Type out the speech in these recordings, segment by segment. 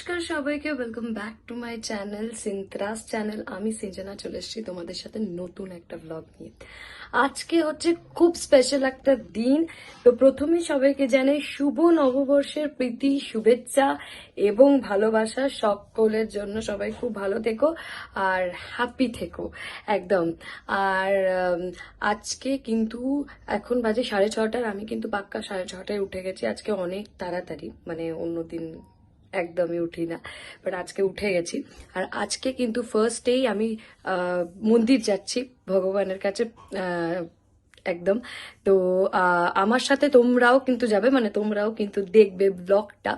নমস্কার সবাইকে, welcome back to my channel সিনত্রাস চ্যানেল। আমি সিঞ্জনা চলে এসেছি তোমাদের সাথে নতুন একটা ব্লগ নিয়ে। আজকে হচ্ছে খুব স্পেশাল একটা দিন। তো প্রথমে সবাইকে জানাই শুভ নববর্ষের প্রীতি শুভেচ্ছা এবং ভালোবাসা সকলের জন্য। সবাই খুব ভালো থেকো আর হ্যাপি থেকো একদম। আর আজকে কিন্তু এখন বাজে 6:30, আমি কিন্তু পাক্কা 6:30টায় উঠে গেছি। আজকে অনেক তাড়াতাড়ি, মানে অন্যদিন একদমই উঠি না, বাট আজকে উঠে গেছি। আর আজকে কিন্তু ফার্স্টেই আমি মন্দির যাচ্ছি ভগবানের কাছে একদম। তো আমার সাথে তোমরাও কিন্তু যাবে, মানে তোমরাও কিন্তু দেখবে ব্লগটা,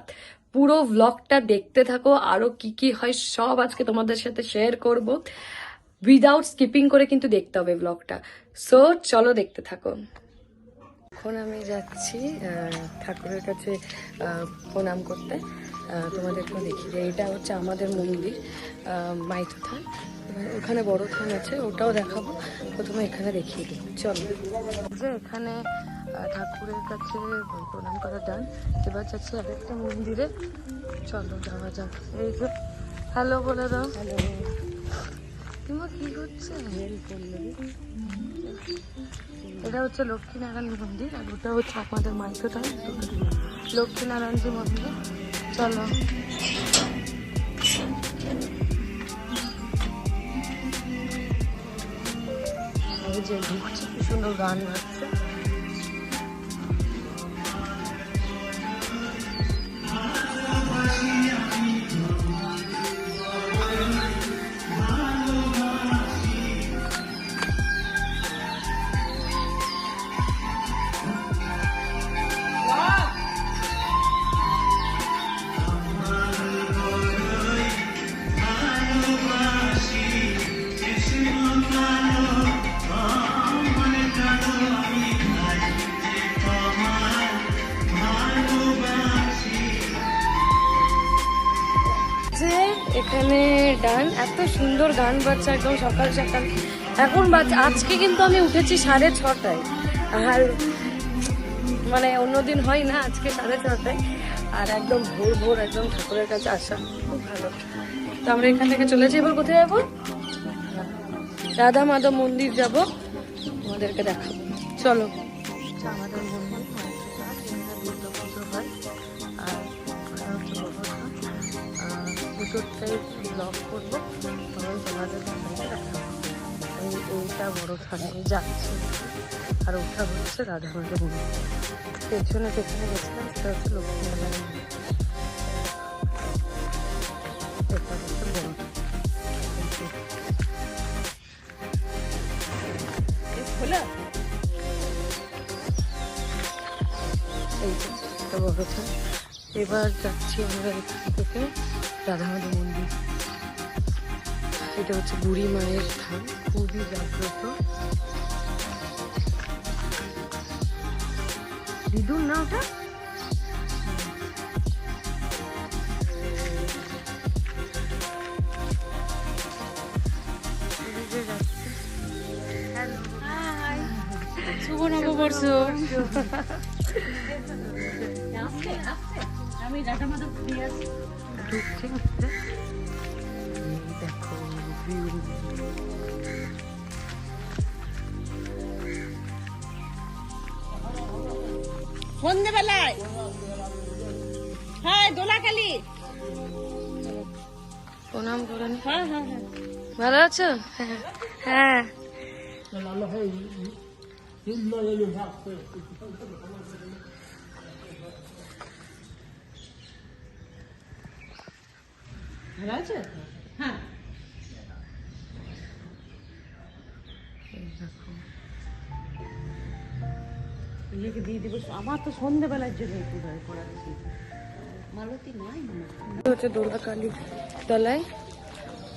পুরো ব্লগটা দেখতে থাকো। আরো কি কি হয় সব আজকে তোমাদের সাথে শেয়ার করব, উইদাউট স্কিপিং করে কিন্তু দেখতে হবে ব্লগটা। সো চলো দেখতে থাকো। এখন আমি যাচ্ছি ঠাকুরের কাছে প্রণাম করতে। তোমাদেরকেও দেখিয়ে দিই, এটা হচ্ছে আমাদের মন্দির মাইতো থান। ওখানে বড় থান আছে, ওটাও দেখাবো। প্রথমে এখানে দেখিয়ে দিই, চলো। যে এখানে ঠাকুরের কাছে প্রণাম করা ডান। এবার যাচ্ছি আরেকটা মন্দিরে, চলো যাওয়া যাক। এই যে হ্যালো বলে দাও। হ্যালো। তোমার কি হচ্ছে? এটা হচ্ছে লক্ষ্মীনারায়ণ মন্দির, আর ওটা হচ্ছে আমাদের মাইতো থান, লক্ষ্মীনারায়ণজি মন্দির। চলো এই যে ঢুকছে, কি সুন্দর গান বাজছে। এখানে ডান, এত সুন্দর গান বাজছে একদম সকাল সকাল। এখন আজকে কিন্তু আমি উঠেছি 6:30টায়, আর মানে অন্যদিন হয় না, আজকে 6:30টায়। আর একদম ভোর ভোর একদম ঠাকুরের কাছে আসা খুব ভালো। তো আমরা এখান থেকে চলেছি, এবার কোথায় যাবো? রাধা মাধব মন্দির যাব, আমাদেরকে দেখাবো, চলো। আমাদের মন্দির দুর্গাপুজো হয়, আর দুটোটাই ব্লগ করবো, তখন তোমাদের দেখাবো। এইটা বড় থানে যাচ্ছে, আর ওটা হচ্ছে রাধা মাধব মন্দির। পেছনে পেছনে গেছিলাম, সেটা হচ্ছে লক্ষ্মীনারায়ণ মন্দির। এটা হচ্ছে বড় খোলা, এই যে এটা বড় থান। এবার যাচ্ছি আমরা এখান থেকে রাধা মাধব মন্দির। এটা হচ্ছে বুড়ি মায়ের থান, খুবই জাগ্রত। দিদুর না ওটা? শুভ নববর্ষ। আমি রাধা মাধব দিয়ে আসছি। দেখো সন্ধ্যেবেলায়, হ্যাঁ দোলাখালি প্রণাম করেন। হ্যাঁ হ্যাঁ হ্যাঁ, ভালো আছো? হ্যাঁ হ্যাঁ। ভালো আছে, হ্যাঁ। ইয়েকে দিয়ে দিব, আমার তো সন্ধ্যেবেলার জন্য পূজায় করাচ্ছি। মালতী নাই হচ্ছে দোলাকালী তলায়,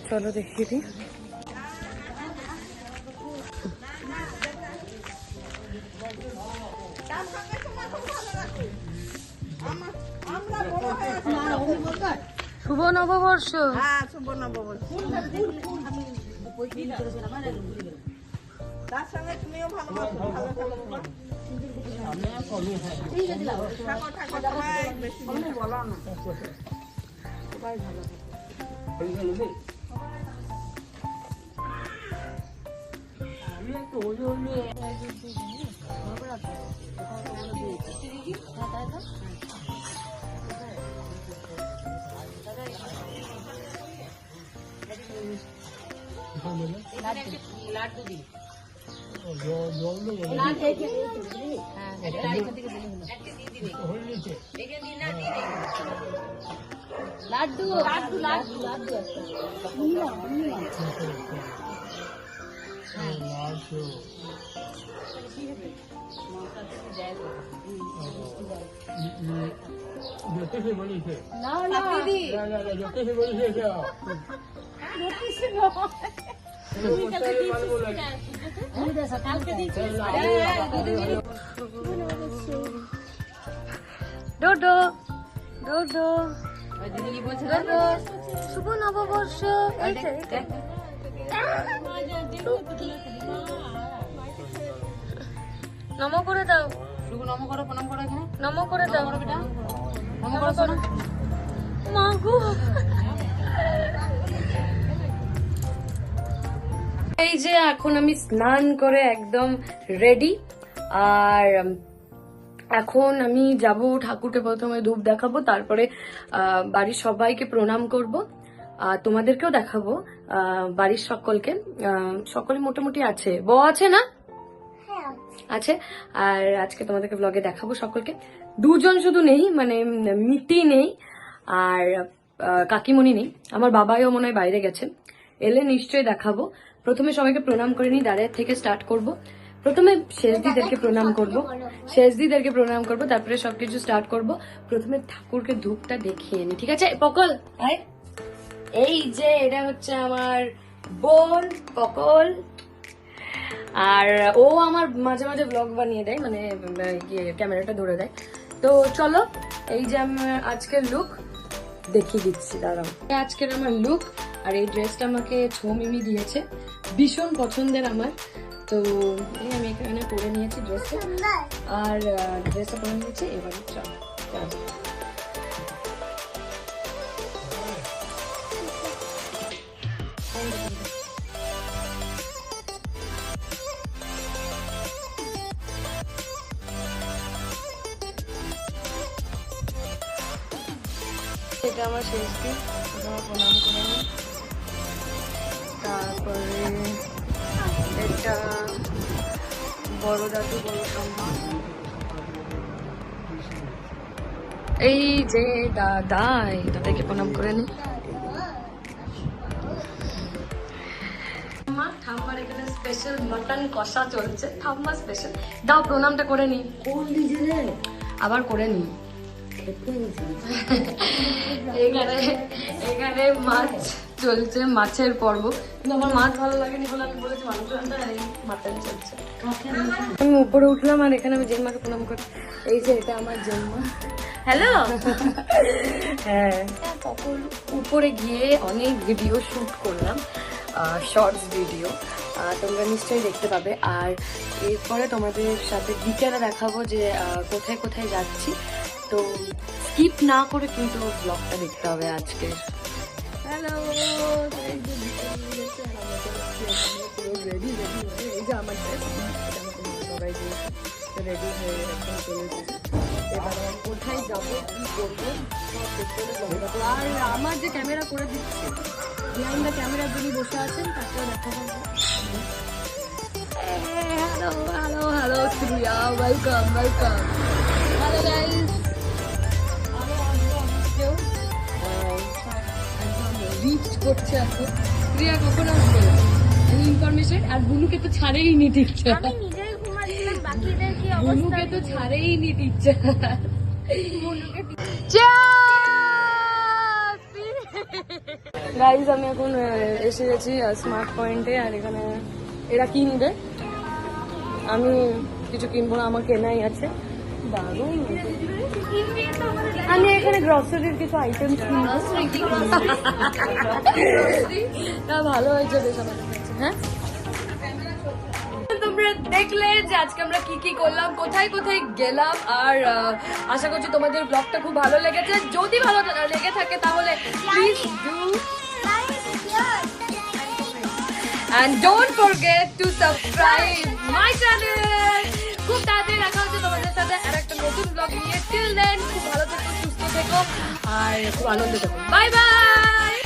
চলো দেখিয়ে দিই। শুভ নববর্ষ। হ্যাঁ শুভ নববর্ষ। তার সঙ্গে তুমিও ভালোবাসো, ভালো থাকো, থাকো থাকো, সবাই বেশি বলো না। সবাই ভালো থাকে। আমি একটু হলু হলু লাড্ডু দিই। লাড্ডু লাড্ডু লাড্ডু লাড্ডু না না ডোডো ডোডো দিদি বলছে ডোডো শুভ নববর্ষ। এইটা এইটা নমো করে দাও, শুভ নম করো, প্রণাম করো, এখানে নমো করে দাও বেটা, নম করো শোনো। মা গো। এই যে এখন আমি স্নান করে একদম রেডি, আর এখন আমি যাব ঠাকুরকে প্রথমে ধূপ দেখাবো, তারপরে বাড়ির সবাইকে প্রণাম করব, আর তোমাদেরকেও দেখাবো, বাড়ির সকলকে। সকলে মোটামুটি আছে, বউ আছে না? আছে। আর আজকে তোমাদেরকে ব্লগে দেখাবো সকলকে। দুজন শুধু নেই, মানে মিটি নেই আর কাকিমণি নেই, আমার বাবাইও মনে হয় বাইরে গেছে, এলে নিশ্চয়ই দেখাবো। প্রথমে সবাইকে প্রণাম করে নিই, দাঁড়িয়ে থেকে স্টার্ট করব। প্রথমে শেষদিদেরকে প্রণাম করব, শেষদিদেরকে প্রণাম করব, তারপরে সবকিছু স্টার্ট করব। প্রথমে ঠাকুরকে ধূপটা দেখিয়ে নি, ঠিক আছে? পকল আয়। এই যে এটা হচ্ছে আমার বোন পকল, আর ও আমার মাঝে মাঝে ব্লগ বানিয়ে দেয়, মানে ক্যামেরাটা ধরে দেয়। তো চলো, এই যে আমার আজকের লুক দেখিয়ে দিচ্ছি, দাঁড়াও। আজকের আমার লুক, আর এই ড্রেসটা আমাকে ছৌমিমি দিয়েছে, ভীষণ পছন্দের আমার। তো এই আমি এখানে পরে নিয়েছি ড্রেসটা, আর ড্রেসটা পরে নিয়েছি। এবার চলো এটা আমার শেষ দিন, আমার প্রণাম করে নিই। তারপরে এটা বড় দাদু, বড় ঠাম্মা, এই যে দাদা, এই দাদাকে প্রণাম করে নিই। ঠাম্মার এখানে স্পেশাল মটন কষা চলছে, ঠাম্মা স্পেশাল। দাও প্রণামটা করে নিই, আবার করে নিই। এখানে এখানে মাছ চলছে, মাছের পর্ব, কিন্তু আমার মাছ ভালো লাগেনি বলে আমি বলেছি মাংস রান্না, আর এই মাটন চলছে। আমি উপরে উঠলাম, আর এখানে আমি জেম্মাকে প্রণাম করি। এই যে এটা আমার জেম্মা, হ্যালো। হ্যাঁ, উপরে গিয়ে অনেক ভিডিও শুট করলাম, শর্টস ভিডিও, তোমরা নিশ্চয়ই দেখতে পাবে। আর এরপরে তোমাদের সাথে বিকেলে দেখাবো যে কোথায় কোথায় যাচ্ছি, তো স্কিপ না করে কিন্তু ব্লগটা দেখতে হবে আজকে। হ্যালো, রেডি এই যে আমার সবাই রেডি হয়ে একদম চলে এসেছে। এবার কোথায় যাবো, কি করবো সব দেখতে হবে। আর আমার যে ক্যামেরা করে দিচ্ছে, বিহাইন্ড দ্য ক্যামেরা যিনি বসে আছেন, তাকেও দেখাবো। Hello hello hello Shriya, welcome welcome. Hello guys, reach করছে এখন। প্রিয়া কখন আসবে ইনফরমেশন? আর বুনুকে তো ছাড়েই নি টিচার, বুনুকে তো ছাড়েই নি টিচার। গাইজ আমি এখন এসে গেছি স্মার্ট পয়েন্টে, আর এখানে এরা কিনবে, আমি কিছু কিনবো না, আমার কেনাই আছে। দারুণ, আমি এখানে গ্রসারির কিছু আইটেম কিনবো। ভালো হয়েছে বেশ, আমাদের কাছে। হ্যাঁ, তোমরা দেখলে যে আজকে আমরা কি কি করলাম, কোথায় কোথায় গেলাম। আর আশা করছি তোমাদের ব্লগটা খুব ভালো লেগেছে। যদি ভালো লেগে থাকে তাহলে please do and don't forget to subscribe my channel. খুব তাড়াতাড়ি দেখা হচ্ছে তোমাদের সাথে আর একটা নতুন ব্লগ নিয়ে। till then খুব ভালো থেকো, সুস্থ থেকো আর খুব আনন্দ থেকো। Bye bye.